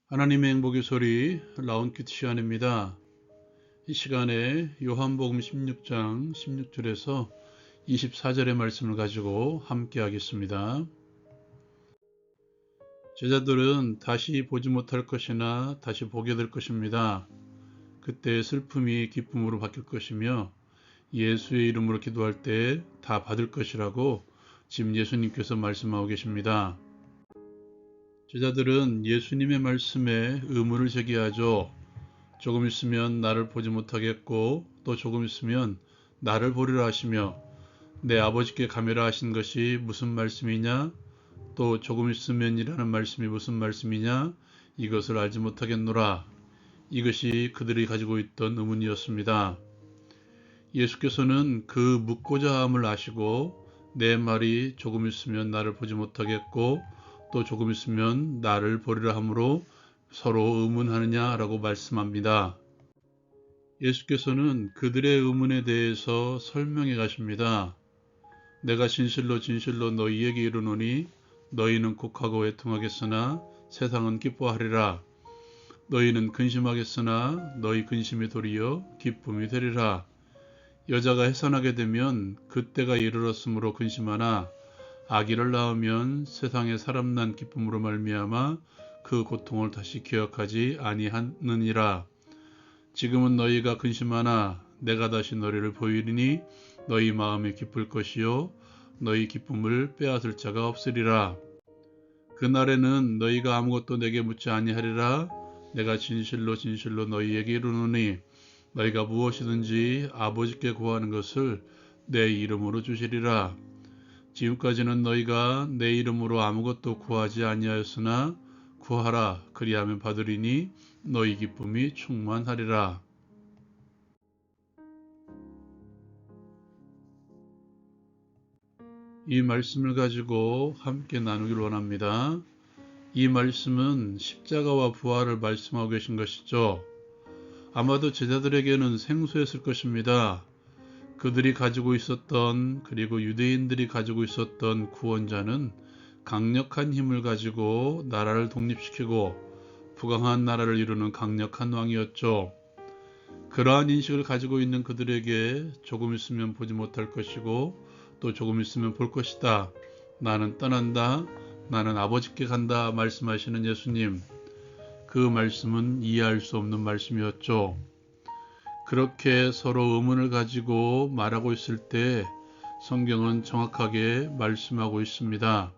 하나님의 행복의 소리 라운키트 시간입니다. 이 시간에 요한복음 16장 16절에서 24절의 말씀을 가지고 함께 하겠습니다. 제자들은 다시 보지 못할 것이나 다시 보게 될 것입니다. 그때 슬픔이 기쁨으로 바뀔 것이며 예수의 이름으로 기도할 때 다 받을 것이라고 지금 예수님께서 말씀하고 계십니다. 제자들은 예수님의 말씀에 의문을 제기하죠. 조금 있으면 나를 보지 못하겠고 또 조금 있으면 나를 보리라 하시며 내 아버지께 가매라 하신 것이 무슨 말씀이냐? 또 조금 있으면이라는 말씀이 무슨 말씀이냐? 이것을 알지 못하겠노라. 이것이 그들이 가지고 있던 의문이었습니다. 예수께서는 그 묻고자 함을 아시고 내 말이 조금 있으면 나를 보지 못하겠고 또 조금 있으면 나를 보리라 함으로 서로 의문하느냐라고 말씀합니다. 예수께서는 그들의 의문에 대해서 설명해 가십니다. 내가 진실로 진실로 너희에게 이르노니 너희는 곡하고 애통하겠으나 세상은 기뻐하리라. 너희는 근심하겠으나 너희 근심이 도리어 기쁨이 되리라. 여자가 해산하게 되면 그때가 이르렀으므로 근심하나 아기를 낳으면 세상에 사람 난 기쁨으로 말미암아 그 고통을 다시 기억하지 아니하느니라. 지금은 너희가 근심하나 내가 다시 너희를 보이리니 너희 마음이 기쁠 것이요 너희 기쁨을 빼앗을 자가 없으리라. 그날에는 너희가 아무것도 내게 묻지 아니하리라. 내가 진실로 진실로 너희에게 이르노니 너희가 무엇이든지 아버지께 구하는 것을 내 이름으로 주시리라. 지금까지는 너희가 내 이름으로 아무것도 구하지 아니하였으나 구하라 그리하면 받으리니 너희 기쁨이 충만하리라. 이 말씀을 가지고 함께 나누길 원합니다. 이 말씀은 십자가와 부활을 말씀하고 계신 것이죠. 아마도 제자들에게는 생소했을 것입니다. 그들이 가지고 있었던 그리고 유대인들이 가지고 있었던 구원자는 강력한 힘을 가지고 나라를 독립시키고 부강한 나라를 이루는 강력한 왕이었죠. 그러한 인식을 가지고 있는 그들에게 조금 있으면 보지 못할 것이고 또 조금 있으면 볼 것이다. 나는 떠난다. 나는 아버지께 간다. 말씀하시는 예수님. 그 말씀은 이해할 수 없는 말씀이었죠. 그렇게 서로 의문을 가지고 말하고 있을 때 성경은 정확하게 말씀하고 있습니다.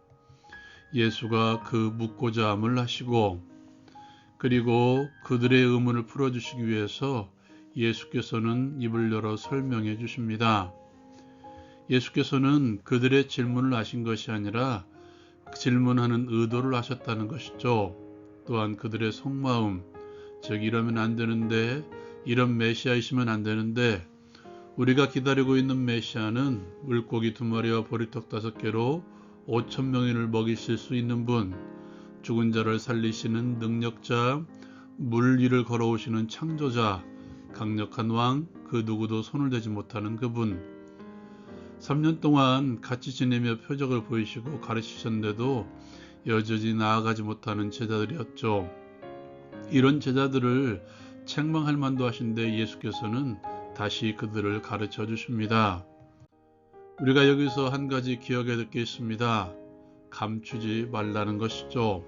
예수가 그 묻고자 함을 하시고 그리고 그들의 의문을 풀어주시기 위해서 예수께서는 입을 열어 설명해 주십니다. 예수께서는 그들의 질문을 하신 것이 아니라 질문하는 의도를 하셨다는 것이죠. 또한 그들의 속마음, 즉 이러면 안 되는데 이런 메시아이시면 안 되는데 우리가 기다리고 있는 메시아는 물고기 2마리와 보리떡 5개로 5,000명인을 먹이실 수 있는 분, 죽은 자를 살리시는 능력자, 물 위를 걸어오시는 창조자, 강력한 왕, 그 누구도 손을 대지 못하는 그분. 3년 동안 같이 지내며 표적을 보이시고 가르치셨는데도 여전히 나아가지 못하는 제자들이었죠. 이런 제자들을 책망할 만도 하신데 예수께서는 다시 그들을 가르쳐 주십니다. 우리가 여기서 한 가지 기억해야 될 게 있습니다. 감추지 말라는 것이죠.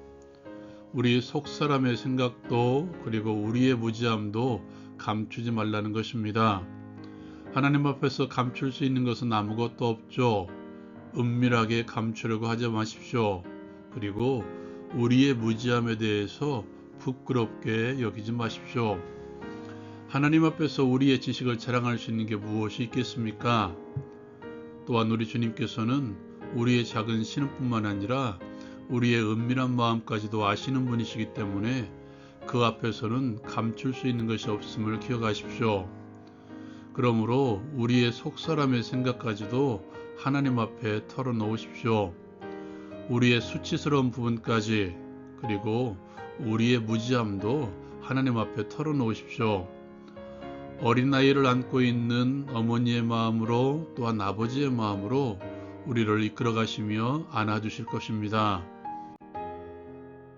우리 속사람의 생각도 그리고 우리의 무지함도 감추지 말라는 것입니다. 하나님 앞에서 감출 수 있는 것은 아무것도 없죠. 은밀하게 감추려고 하지 마십시오. 그리고 우리의 무지함에 대해서 부끄럽게 여기지 마십시오. 하나님 앞에서 우리의 지식을 자랑할 수 있는 게 무엇이 있겠습니까? 또한 우리 주님께서는 우리의 작은 신음뿐만 아니라 우리의 은밀한 마음까지도 아시는 분이시기 때문에 그 앞에서는 감출 수 있는 것이 없음을 기억하십시오. 그러므로 우리의 속사람의 생각까지도 하나님 앞에 털어놓으십시오. 우리의 수치스러운 부분까지 그리고 우리의 무지함도 하나님 앞에 털어놓으십시오. 어린아이를 안고 있는 어머니의 마음으로 또한 아버지의 마음으로 우리를 이끌어 가시며 안아주실 것입니다.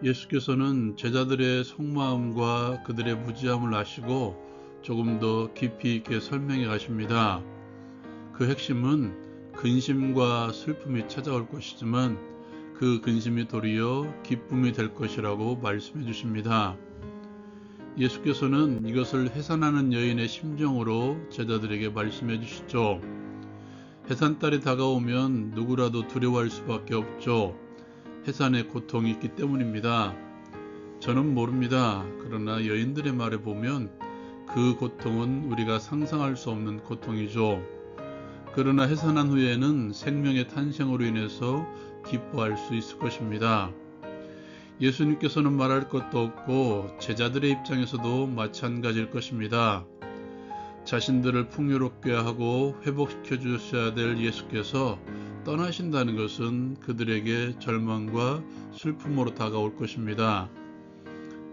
예수께서는 제자들의 속마음과 그들의 무지함을 아시고 조금 더 깊이 있게 설명해 가십니다. 그 핵심은 근심과 슬픔이 찾아올 것이지만 그 근심이 도리어 기쁨이 될 것이라고 말씀해 주십니다. 예수께서는 이것을 해산하는 여인의 심정으로 제자들에게 말씀해 주시죠. 해산달이 다가오면 누구라도 두려워할 수밖에 없죠. 해산의 고통이 있기 때문입니다. 저는 모릅니다. 그러나 여인들의 말에 보면 그 고통은 우리가 상상할 수 없는 고통이죠. 그러나 해산한 후에는 생명의 탄생으로 인해서 기뻐할 수 있을 것입니다. 예수님께서는 말할 것도 없고 제자들의 입장에서도 마찬가지일 것입니다. 자신들을 풍요롭게 하고 회복시켜 주셔야 될 예수께서 떠나신다는 것은 그들에게 절망과 슬픔으로 다가올 것입니다.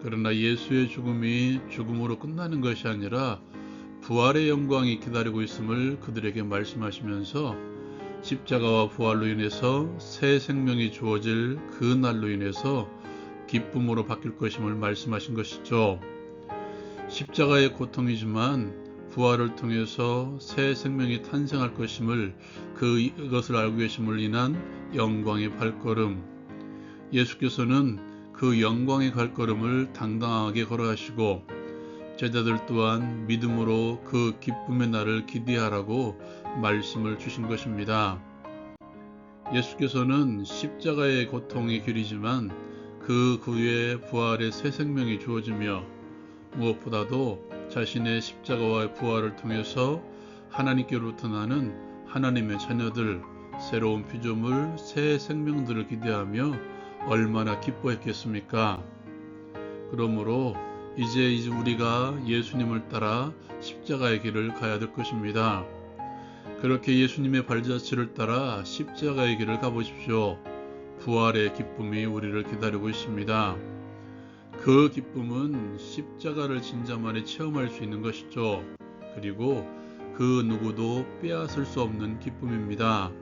그러나 예수의 죽음이 죽음으로 끝나는 것이 아니라 부활의 영광이 기다리고 있음을 그들에게 말씀하시면서 십자가와 부활로 인해서 새 생명이 주어질 그 날로 인해서 기쁨으로 바뀔 것임을 말씀하신 것이죠. 십자가의 고통이지만 부활을 통해서 새 생명이 탄생할 것임을 그것을 알고 계심을 인한 영광의 발걸음. 예수께서는 그 영광의 발걸음을 당당하게 걸어가시고 제자들 또한 믿음으로 그 기쁨의 날을 기대하라고 말씀을 주신 것입니다. 예수께서는 십자가의 고통이 길이지만 그 후에 부활의 새 생명이 주어지며 무엇보다도 자신의 십자가와 부활을 통해서 하나님께로부터 나는 하나님의 자녀들, 새로운 피조물, 새 생명들을 기대하며 얼마나 기뻐했겠습니까? 그러므로 이제 우리가 예수님을 따라 십자가의 길을 가야 될 것입니다. 그렇게 예수님의 발자취를 따라 십자가의 길을 가보십시오. 부활의 기쁨이 우리를 기다리고 있습니다. 그 기쁨은 십자가를 진 자만이 체험할 수 있는 것이죠. 그리고 그 누구도 빼앗을 수 없는 기쁨입니다.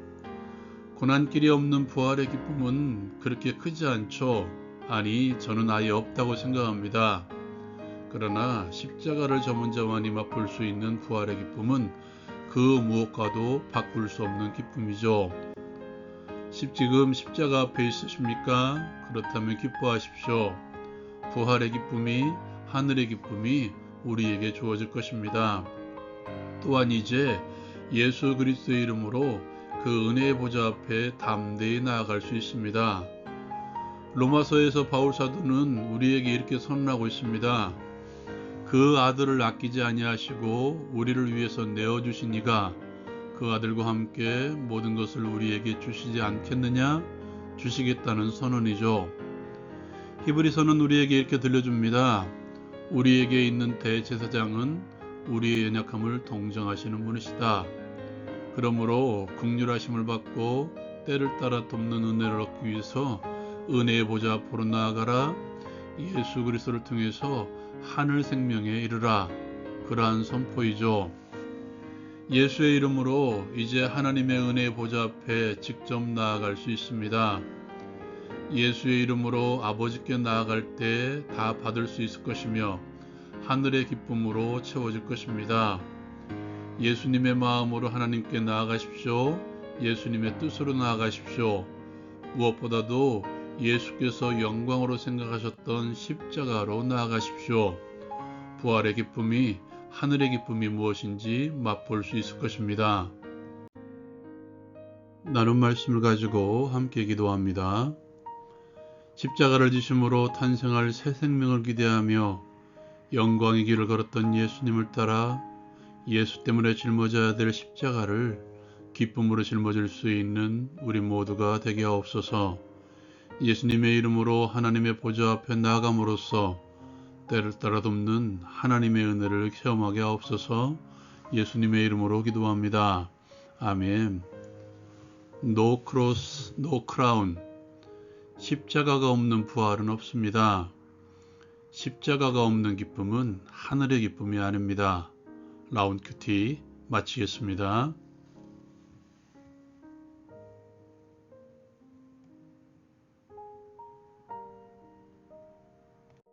고난길이 없는 부활의 기쁨은 그렇게 크지 않죠. 아니, 저는 아예 없다고 생각합니다. 그러나 십자가를 전문 자만이 맛볼 수 있는 부활의 기쁨은 그 무엇과도 바꿀 수 없는 기쁨이죠. 지금 십자가 앞에 있으십니까? 그렇다면 기뻐하십시오. 부활의 기쁨이, 하늘의 기쁨이 우리에게 주어질 것입니다. 또한 이제 예수 그리스도의 이름으로 그 은혜의 보좌 앞에 담대히 나아갈 수 있습니다. 로마서에서 바울 사도는 우리에게 이렇게 선언하고 있습니다. 그 아들을 아끼지 아니하시고 우리를 위해서 내어주신 이가 그 아들과 함께 모든 것을 우리에게 주시지 않겠느냐? 주시겠다는 선언이죠. 히브리서는 우리에게 이렇게 들려줍니다. 우리에게 있는 대제사장은 우리의 연약함을 동정하시는 분이시다. 그러므로 긍휼하심을 받고 때를 따라 돕는 은혜를 얻기 위해서 은혜의 보좌 앞으로 나아가라. 예수 그리스도를 통해서 하늘 생명에 이르라. 그러한 선포이죠. 예수의 이름으로 이제 하나님의 은혜의 보좌 앞에 직접 나아갈 수 있습니다. 예수의 이름으로 아버지께 나아갈 때 다 받을 수 있을 것이며 하늘의 기쁨으로 채워질 것입니다. 예수님의 마음으로 하나님께 나아가십시오. 예수님의 뜻으로 나아가십시오. 무엇보다도 예수께서 영광으로 생각하셨던 십자가로 나아가십시오. 부활의 기쁨이, 하늘의 기쁨이 무엇인지 맛볼 수 있을 것입니다. 나눈 말씀을 가지고 함께 기도합니다. 십자가를 지심으로 탄생할 새 생명을 기대하며 영광의 길을 걸었던 예수님을 따라 예수 때문에 짊어져야 될 십자가를 기쁨으로 짊어질 수 있는 우리 모두가 되게 하옵소서. 예수님의 이름으로 하나님의 보좌 앞에 나아감으로써 때를 따라 돕는 하나님의 은혜를 체험하게 하옵소서. 예수님의 이름으로 기도합니다. 아멘. No cross, no crown. 십자가가 없는 부활은 없습니다. 십자가가 없는 기쁨은 하늘의 기쁨이 아닙니다. 라운큐티 마치겠습니다.